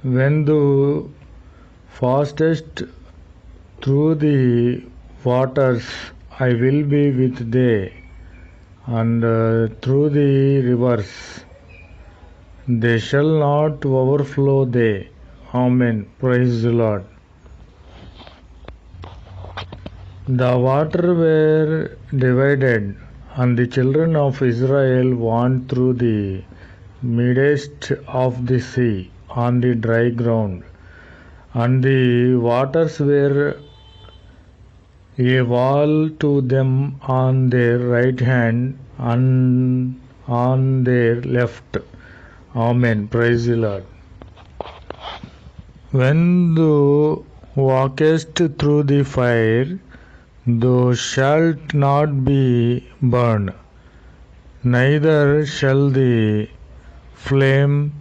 When thou fastest through the waters, I will be with thee, and through the rivers, they shall not overflow thee. Amen. Praise the Lord. The water were divided, and the children of Israel went through the midst of the sea on the dry ground, and the waters were a wall to them on their right hand and on their left. Amen. Praise the Lord. When thou walkest through the fire, thou shalt not be burned, neither shall the flame